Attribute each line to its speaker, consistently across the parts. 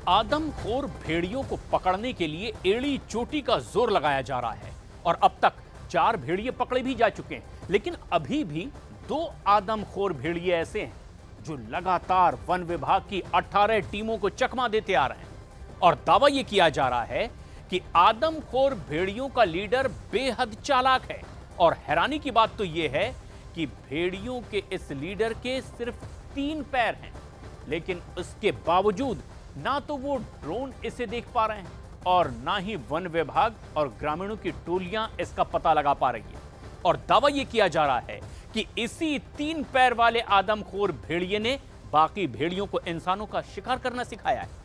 Speaker 1: आदमखोर भेड़ियों को पकड़ने के लिए एड़ी चोटी का जोर लगाया जा रहा है और अब तक 4 भेड़िए पकड़े भी जा चुके हैं। लेकिन अभी भी 2 आदमखोर भेड़िए ऐसे हैं जो लगातार वन विभाग की 18 टीमों को चकमा देते आ रहे हैं और दावा यह किया जा रहा है कि आदमखोर भेड़ियों का लीडर बेहद चालाक है। और हैरानी की बात तो यह है कि भेड़ियों के इस लीडर के सिर्फ 3 पैर हैं, लेकिन उसके बावजूद ना तो वो ड्रोन इसे देख पा रहे हैं और ना ही वन विभाग और ग्रामीणों की टोलियां इसका पता लगा पा रही है। और दावा यह किया जा रहा है कि इसी 3 पैर वाले आदमखोर भेड़िए ने बाकी भेड़ियों को इंसानों का शिकार करना सिखाया है।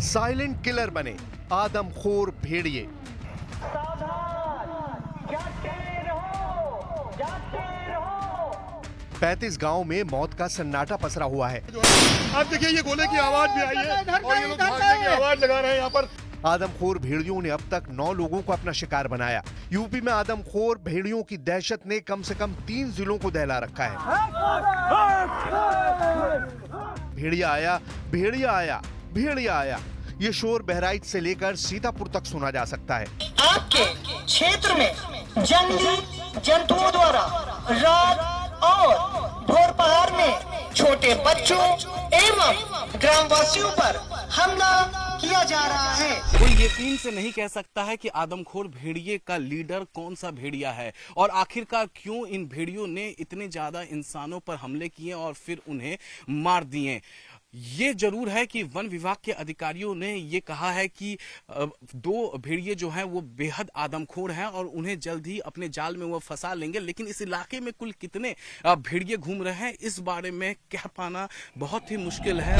Speaker 2: साइलेंट किलर बने आदमखोर भेड़िए। 35 गांव में मौत का सन्नाटा पसरा हुआ है।
Speaker 3: आप देखिए ये गोले की आवाज भी आई है और ये लोग भागने की आवाज लगा रहे हैं यहाँ पर।
Speaker 2: आदमखोर भेड़ियों ने अब तक 9 लोगों को अपना शिकार बनाया। यूपी में आदमखोर भेड़ियों की दहशत ने कम से कम 3 जिलों को दहला रखा है। भेड़िया आया, भेड़िया आया, भेड़िया आया, ये शोर बहराइच से लेकर सीतापुर तक सुना जा सकता है।
Speaker 4: आपके क्षेत्र में जंगली जंतुओं द्वारा रात और भोर पहाड़ में छोटे बच्चों एवं ग्रामवासियों पर हमला किया जा रहा है।
Speaker 5: कोई यकीन से नहीं कह सकता है कि आदमखोर भेड़िए का लीडर कौन सा भेड़िया है और आखिरकार क्यों इन भेड़ियों ने इतने ज्यादा इंसानों पर हमले किए और फिर उन्हें मार दिए। ये जरूर है कि वन विभाग के अधिकारियों ने ये कहा है कि 2 भेड़िए जो हैं वो बेहद आदमखोर हैं और उन्हें जल्द ही अपने जाल में वो फंसा लेंगे। लेकिन इस इलाके में कुल कितने भेड़िए घूम रहे हैं इस बारे में कह पाना बहुत ही मुश्किल है।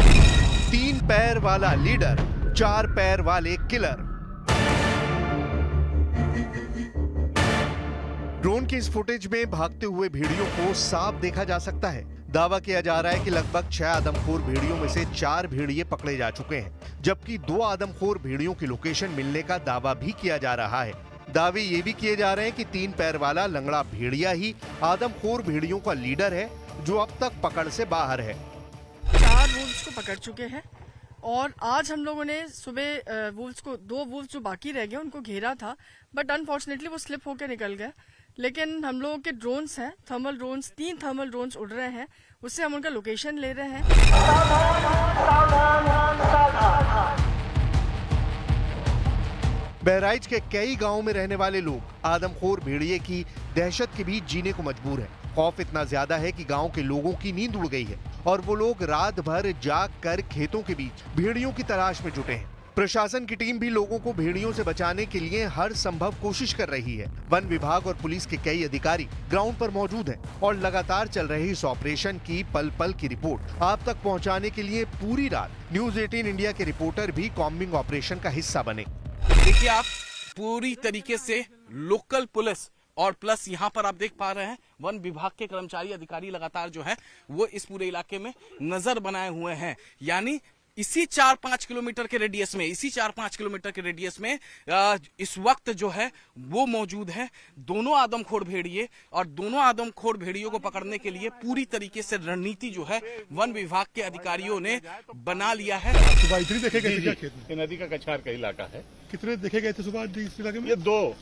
Speaker 2: 3 पैर वाला लीडर, 4 पैर वाले किलर। ड्रोन की इस फुटेज में भागते हुए भेड़ियों को साफ देखा जा सकता है। दावा किया जा रहा है कि लगभग 6 आदमखोर भेड़ियों में से 4 भेड़िए पकड़े जा चुके हैं, जबकि 2 आदमखोर भेड़ियों की लोकेशन मिलने का दावा भी किया जा रहा है। दावे ये भी किए जा रहे हैं कि 3 पैर वाला लंगड़ा भेड़िया ही आदमखोर भेड़ियों का लीडर है, जो अब तक पकड़ से बाहर है।
Speaker 6: 4 वुल्व्स को पकड़ चुके हैं और आज हम लोगों ने सुबह वुल्व्स को 2 वुल्व्स जो बाकी रह गए उनको घेरा था, बट अनफॉर्चुनेटली वो स्लिप होकर निकल गए। लेकिन हम लोगों के ड्रोन्स हैं, थर्मल ड्रोन्स, 3 थर्मल ड्रोन्स उड़ रहे हैं, उससे हम उनका लोकेशन ले रहे हैं।
Speaker 2: बहराइच के कई गांवों में रहने वाले लोग आदमखोर भेड़िए की दहशत के बीच जीने को मजबूर हैं। खौफ इतना ज्यादा है कि गांव के लोगों की नींद उड़ गई है और वो लोग रात भर जाग कर खेतों के बीच भेड़ियों की तलाश में जुटे हैं। प्रशासन की टीम भी लोगों को भेड़ियों से बचाने के लिए हर संभव कोशिश कर रही है। वन विभाग और पुलिस के कई अधिकारी ग्राउंड पर मौजूद हैं और लगातार चल रहे इस ऑपरेशन की पल पल की रिपोर्ट आप तक पहुंचाने के लिए पूरी रात न्यूज़ 18 इंडिया के रिपोर्टर भी कॉम्बिंग ऑपरेशन का हिस्सा बने।
Speaker 5: देखिए आप पूरी तरीके से लोकल पुलिस और प्लस यहाँ पर आप देख पा रहे हैं वन विभाग के कर्मचारी अधिकारी लगातार जो है वो इस पूरे इलाके में नजर बनाए हुए हैं। यानी इसी 4-5 किलोमीटर के रेडियस में इस वक्त जो है वो मौजूद है। दोनों आदमखोर भेड़िए और दोनों आदमखोर भेड़ियों को पकड़ने के लिए पूरी तरीके से रणनीति जो है वन विभाग के अधिकारियों ने बना लिया है।
Speaker 3: सुबह इतनी देखे गए थे क्या खेत में?
Speaker 7: ये नदी का कछार का इलाका है।
Speaker 3: कितने देखे गए थे सुबह इस इलाके में?
Speaker 7: ये 2।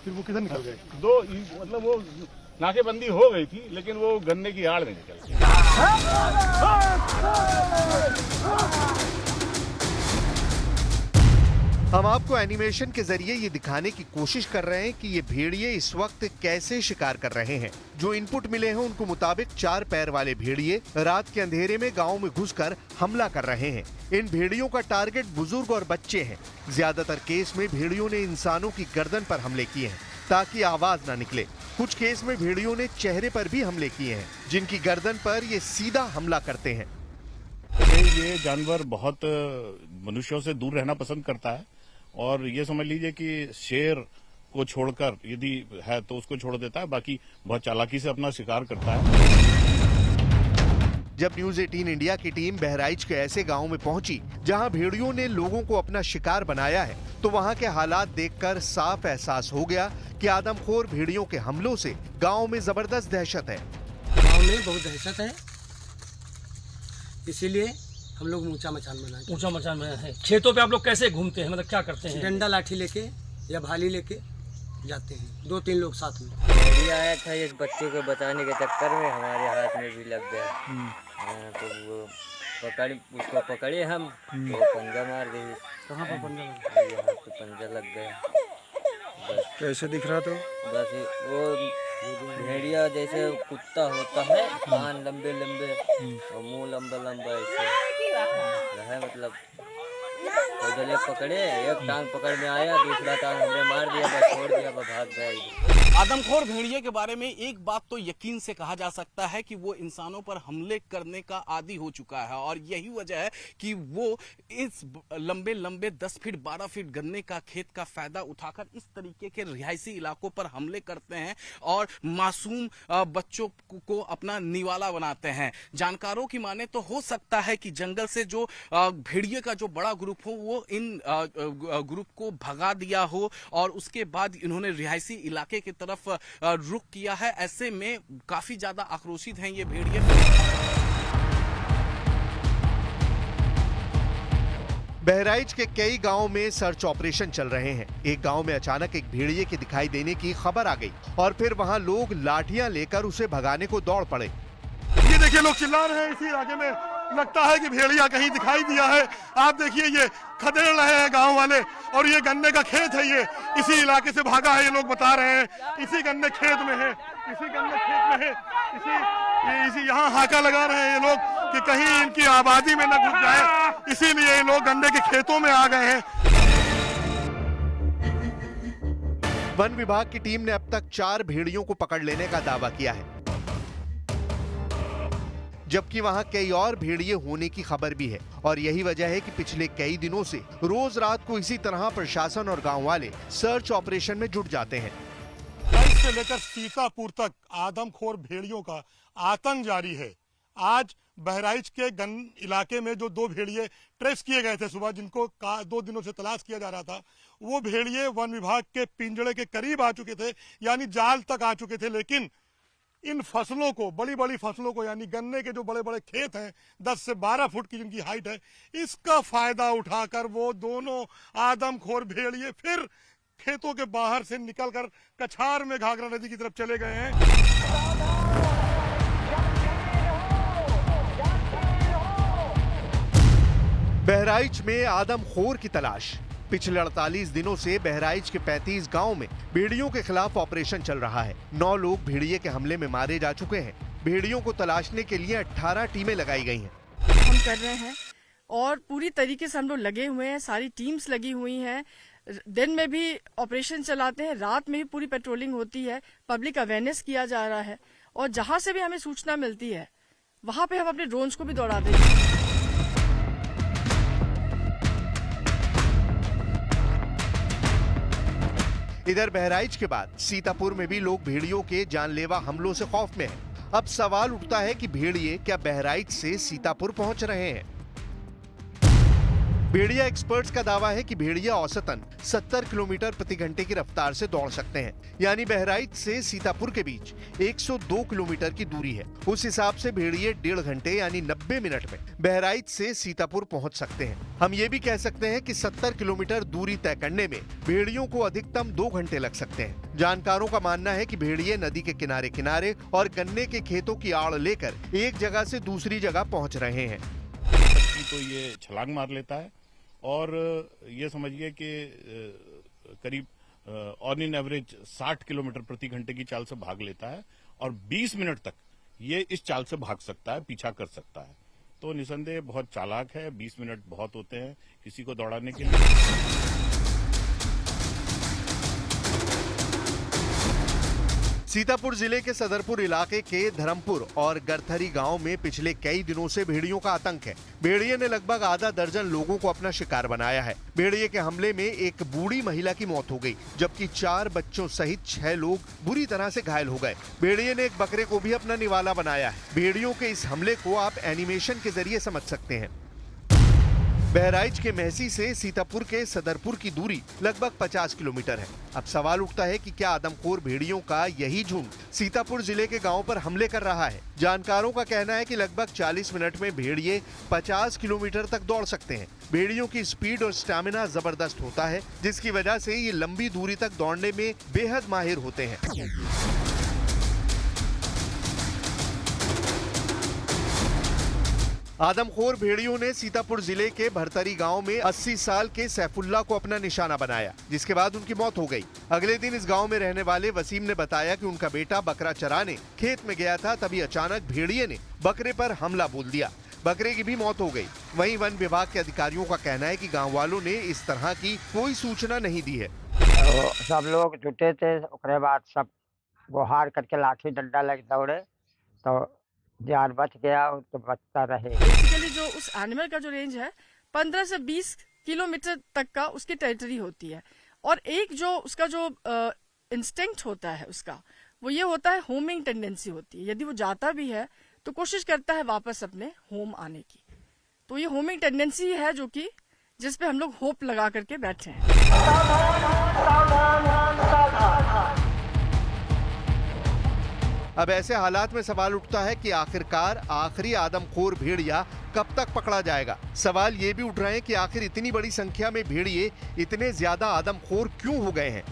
Speaker 3: फिर वो किधर निकल गए?
Speaker 7: 2 मतलब वो नाकेबंदी हो गई थी लेकिन वो गन्ने की आड़ में निकल गए।
Speaker 2: हम आपको एनिमेशन के जरिए ये दिखाने की कोशिश कर रहे हैं कि ये भेड़िए इस वक्त कैसे शिकार कर रहे हैं। जो इनपुट मिले हैं उनको मुताबिक 4 पैर वाले भेड़िए रात के अंधेरे में गांव में घुसकर हमला कर रहे हैं। इन भेड़ियों का टारगेट बुजुर्ग और बच्चे हैं। ज्यादातर केस में भेड़ियों ने इंसानों की गर्दन पर हमले किए हैं ताकि आवाज न निकले। कुछ केस में भेड़ियों ने चेहरे पर भी हमले किए हैं, जिनकी गर्दन पर ये सीधा हमला करते हैं।
Speaker 7: ये जानवर बहुत मनुष्यों से दूर रहना पसंद करता है और ये समझ लीजिए कि शेर को छोड़कर यदि है तो उसको छोड़ देता है, बाकी बहुत चालाकी से अपना शिकार करता है।
Speaker 2: जब न्यूज 18 इंडिया की टीम बहराइच के ऐसे गांव में पहुंची जहां भेड़ियों ने लोगों को अपना शिकार बनाया है, तो वहां के हालात देखकर साफ एहसास हो गया कि आदमखोर भेड़ियों के हमलों से गांव में जबरदस्त दहशत है।
Speaker 8: गांव में बहुत दहशत है, इसीलिए हम लोग ऊंचा मचान बनाए।
Speaker 9: ऊंचा मचान बनाया है। खेतों पे आप लोग कैसे घूमते हैं, मतलब क्या करते हैं?
Speaker 8: डंडा लाठी लेके या भाली लेके जाते हैं, 2-3 लोग साथ में।
Speaker 10: भेड़िया आया था, इस बच्चे को बचाने के चक्कर में हमारे हाथ में भी लग गया। तो वो उसको पकड़े हम, तो पंजा मार दी।
Speaker 8: कहाँ पर पंजा लगा?
Speaker 10: यहाँ पे पंजा लग गया। बस
Speaker 8: कैसे दिख रहा? तो
Speaker 10: बस वो भेड़िया जैसे कुत्ता होता है, कान लंबे लंबे और मुंह लंबा लंबा ऐसे है, मतलब तो जले पकड़े, एक टांग पकड़ में आया, दूसरा टांग हमने मार दिया, बस छोड़ दिया, बस भाग गया।
Speaker 5: आदमखोर भेड़िए के बारे में एक बात तो यकीन से कहा जा सकता है कि वो इंसानों पर हमले करने का आदी हो चुका है, और यही वजह है कि वो इस लंबे लंबे 10 फीट 12 फीट गन्ने का खेत का फायदा उठाकर इस तरीके के रिहायशी इलाकों पर हमले करते हैं और मासूम बच्चों को अपना निवाला बनाते हैं। जानकारों की माने तो हो सकता है कि जंगल से जो भेड़िए का जो बड़ा ग्रुप हो वो इन ग्रुप को भगा दिया हो, और उसके बाद इन्होंने रिहायशी इलाके की तरफ रुख किया है। ऐसे में काफी ज्यादा आक्रोशित हैं ये भेड़िए।
Speaker 2: बहराइच के कई गांवों में सर्च ऑपरेशन चल रहे हैं। एक गांव में अचानक एक भेड़िए के दिखाई देने की खबर आ गई और फिर वहां लोग लाठियां लेकर उसे भगाने को दौड़ पड़े।
Speaker 3: ये देखिए लोग चिल्ला रहे हैं, इसी इलाके में लगता है कि भेड़िया कहीं दिखाई दिया है। आप देखिए ये खदेड़ रहे हैं गांव वाले, और ये गन्ने का खेत है, ये इसी इलाके से भागा है, ये लोग बता रहे हैं। इसी गन्ने खेत में है, इसी गन्ने खेत में है, इसी यहाँ हाका लगा रहे हैं ये लोग कि कहीं इनकी आबादी में न घुस जाए, इसीलिए ये लोग गन्ने के खेतों में आ गए हैं।
Speaker 2: वन विभाग की टीम ने अब तक 4 भेड़ियों को पकड़ लेने का दावा किया है, जबकि वहां कई और भेड़िए होने की खबर भी है। और यही वजह है कि पिछले कई दिनों से रोज रात को इसी तरह प्रशासन और गांव वाले सर्च ऑपरेशन में जुट जाते हैं।
Speaker 3: बहराइच से लेकर सीतापुर तक आदमखोर भेड़ियों का आतंक जारी है। आज बहराइच के गन इलाके में जो 2 भेड़िए ट्रेस किए गए थे सुबह, जिनको 2 दिनों से तलाश किया जा रहा था, वो भेड़िए वन विभाग के पिंजड़े के करीब आ चुके थे, यानी जाल तक आ चुके थे। लेकिन इन फसलों को, बड़ी बड़ी फसलों को, यानी गन्ने के जो बड़े बड़े खेत हैं, 10 से 12 फुट की जिनकी हाइट है, इसका फायदा उठाकर वो दोनों आदमखोर भेड़िए फिर खेतों के बाहर से निकलकर कछार में घाघरा नदी की तरफ चले गए हैं।
Speaker 2: बहराइच में आदमखोर की तलाश। पिछले 48 दिनों से बहराइच के 35 गांव में भेड़ियों के खिलाफ ऑपरेशन चल रहा है। 9 लोग भेड़िए के हमले में मारे जा चुके हैं। भेड़ियों को तलाशने के लिए 18 टीमें लगाई गई हैं।
Speaker 6: हम कर रहे हैं और पूरी तरीके से हम लोग लगे हुए हैं, सारी टीम्स लगी हुई हैं। दिन में भी ऑपरेशन चलाते हैं, रात में भी पूरी पेट्रोलिंग होती है, पब्लिक अवेयरनेस किया जा रहा है, और जहां से भी हमें सूचना मिलती है वहां पे हम अपने ड्रोन्स को भी दौड़ा देते हैं।
Speaker 2: इधर बहराइच के बाद सीतापुर में भी लोग भेड़ियों के जानलेवा हमलों से खौफ में हैं। अब सवाल उठता है कि भेड़िए क्या बहराइच से सीतापुर पहुंच रहे हैं? भेड़िया एक्सपर्ट्स का दावा है कि भेड़िया औसतन 70 किलोमीटर प्रति घंटे की रफ्तार से दौड़ सकते हैं, यानी बहराइच से सीतापुर के बीच 102 किलोमीटर की दूरी है। उस हिसाब से भेड़िए 1.5 घंटे यानी 90 मिनट में बहराइच से सीतापुर पहुंच सकते हैं। हम ये भी कह सकते हैं कि 70 किलोमीटर दूरी तय करने में भेड़ियों को अधिकतम 2 घंटे लग सकते हैं। जानकारों का मानना है कि भेड़िए नदी के किनारे किनारे और गन्ने के खेतों की आड़ लेकर एक जगह से दूसरी जगह पहुंच रहे हैं।
Speaker 7: तो ये छलांग मार लेता है, और ये समझिए कि करीब ऑन इन एवरेज 60 किलोमीटर प्रति घंटे की चाल से भाग लेता है, और 20 मिनट तक ये इस चाल से भाग सकता है, पीछा कर सकता है। तो निसंदेह बहुत चालाक है। 20 मिनट बहुत होते हैं किसी को दौड़ाने के लिए।
Speaker 2: सीतापुर जिले के सदरपुर इलाके के धर्मपुर और गरथरी गांव में पिछले कई दिनों से भेड़ियों का आतंक है। भेड़िए ने लगभग आधा दर्जन लोगों को अपना शिकार बनाया है। भेड़िए के हमले में एक बूढ़ी महिला की मौत हो गई, जबकि 4 बच्चों सहित 6 लोग बुरी तरह से घायल हो गए। भेड़िए ने एक बकरे को भी अपना निवाला बनाया है। भेड़ियों के इस हमले को आप एनिमेशन के जरिए समझ सकते हैं। बहराइच के महसी से सीतापुर के सदरपुर की दूरी लगभग 50 किलोमीटर है। अब सवाल उठता है कि क्या आदमखोर भेड़ियों का यही झुंड सीतापुर जिले के गांव पर हमले कर रहा है। जानकारों का कहना है कि लगभग 40 मिनट में भेड़िए 50 किलोमीटर तक दौड़ सकते हैं। भेड़ियों की स्पीड और स्टैमिना जबरदस्त होता है, जिसकी वजह से ये लंबी दूरी तक दौड़ने में बेहद माहिर होते हैं। आदमखोर भेड़ियों ने सीतापुर जिले के भरतरी गांव में 80 साल के सैफुल्ला को अपना निशाना बनाया, जिसके बाद उनकी मौत हो गई। अगले दिन इस गांव में रहने वाले वसीम ने बताया कि उनका बेटा बकरा चराने खेत में गया था, तभी अचानक भेड़िए ने बकरे पर हमला बोल दिया। बकरे की भी मौत हो गई। वहीं वन विभाग के अधिकारियों का कहना है कि गाँव वालों ने इस तरह की कोई सूचना नहीं दी है।
Speaker 11: सब लोग जुटे थे, उसके बाद सब गुहार करके लाठी डंडा लग दौड़े तो जान बच गया, तो बचता रहे।
Speaker 6: बेसिकली जो उस एनिमल का जो रेंज है 15 से 20 किलोमीटर तक का उसकी टेरिटरी होती है। और एक जो उसका जो इंस्टिंक्ट होता है उसका, वो ये होता है होमिंग टेंडेंसी होती है। यदि वो जाता भी है तो कोशिश करता है वापस अपने होम आने की। तो ये होमिंग टेंडेंसी है जो कि जिस पे हम लोग होप लगा करके बैठे हैं।
Speaker 2: अब ऐसे हालात में सवाल उठता है कि आखिरकार आखिरी आदमखोर भेड़िया कब तक पकड़ा जाएगा। सवाल ये भी उठ रहे हैं कि आखिर इतनी बड़ी संख्या में भेड़िए इतने ज्यादा आदमखोर क्यों हो गए हैं।